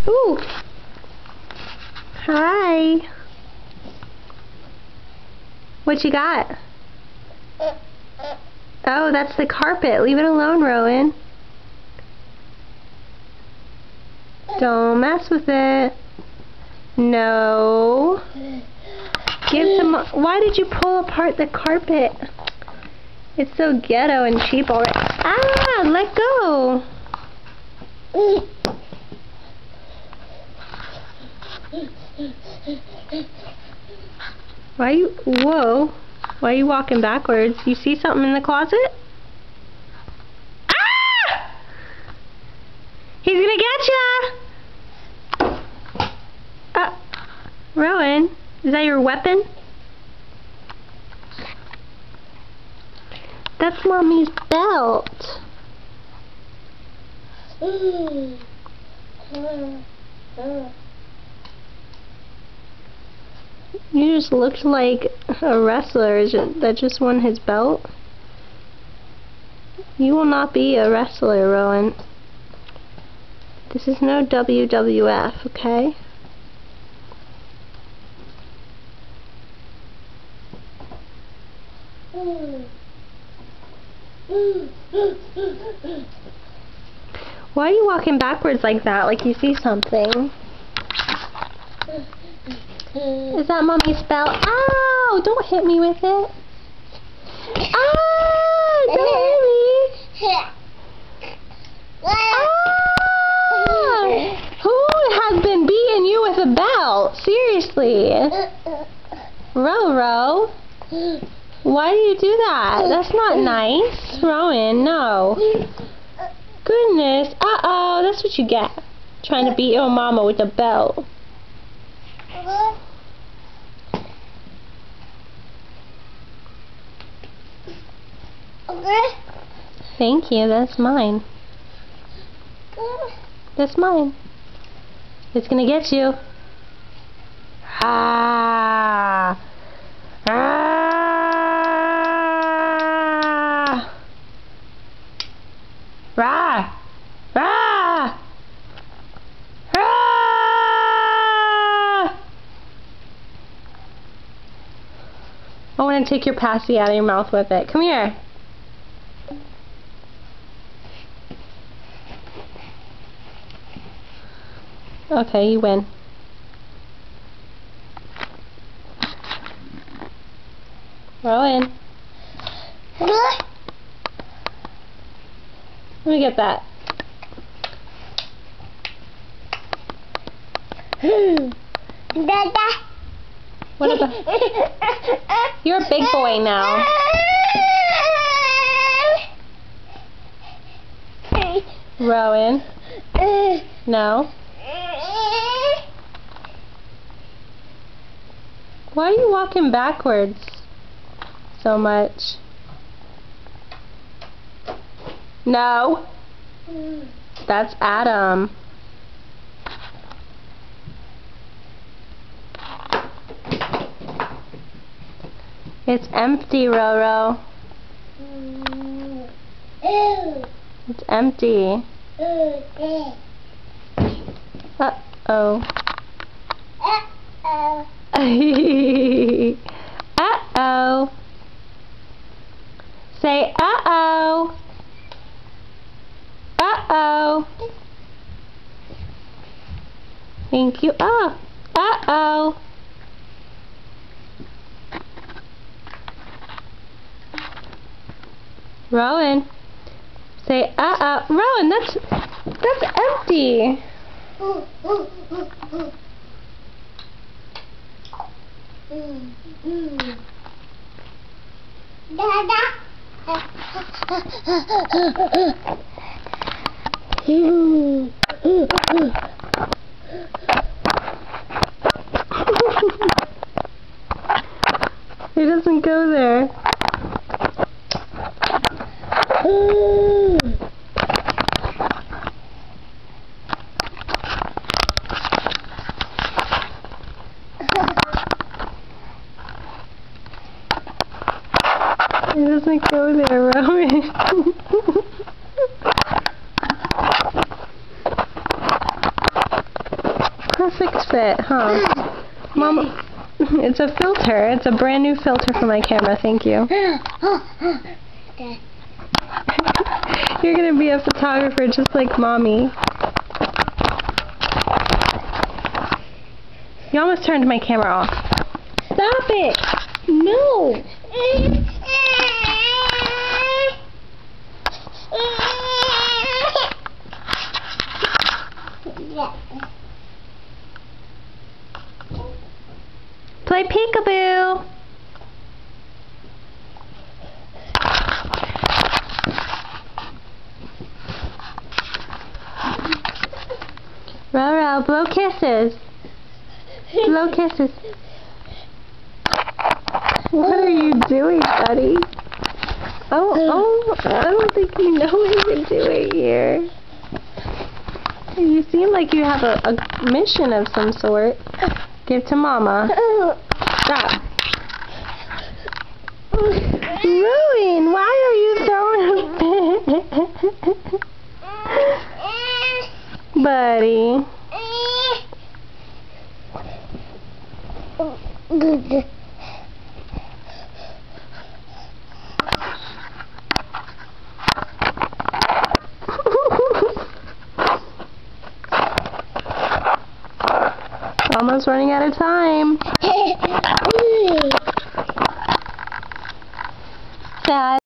Ooh. Hi. What you got? Oh, that's the carpet. Leave it alone, Rowan. Don't mess with it. No. Give some. Why did you pull apart the carpet? It's so ghetto and cheap already. Ah, let go. Why are you, whoa. Why are you walking backwards? You see something in the closet? Ah! He's gonna get ya! Rowan, is that your weapon? That's Mommy's belt. You just looked like a wrestler that just won his belt. You will not be a wrestler, Rowan. This is no WWF, okay? Why are you walking backwards like that, like you see something? Is that Mommy's belt? Ow! Don't hit me with it. Ah! Don't hit me! Ah! Who has been beating you with a belt? Seriously. Ro. Why do you do that? That's not nice. Rowan, no. Goodness. Uh-oh, that's what you get. Trying to beat your mama with a belt. Thank you, that's mine. That's mine. It's gonna get you. Ah! Ah! Rah! Rah! Ah! I want to take your passy out of your mouth with it. Come here. Okay, you win. Rowan. Let me get that. What about? You're a big boy now. Rowan. No. Why are you walking backwards so much? No. That's Adam. It's empty, Roro. It's empty. Uh-oh. Uh-oh. Say uh-oh. Uh-oh. Thank you. Oh. Uh-oh. Rowan. Say uh-oh. Rowan, that's empty. Dada. He doesn't go there. He doesn't go there, Rowan. Mama fixed it, huh? Mama, it's a filter. It's a brand new filter for my camera. Thank you. You're gonna be a photographer just like Mommy. You almost turned my camera off. Stop it! No! Play peekaboo! Roro, blow kisses. Blow kisses. What are you doing, buddy? Oh, I don't think you know what you're doing here. You seem like you have a mission of some sort. Give to Mama. Stop. Ruin, why are you throwing a fit? Buddy. Almost running out of time. Sad.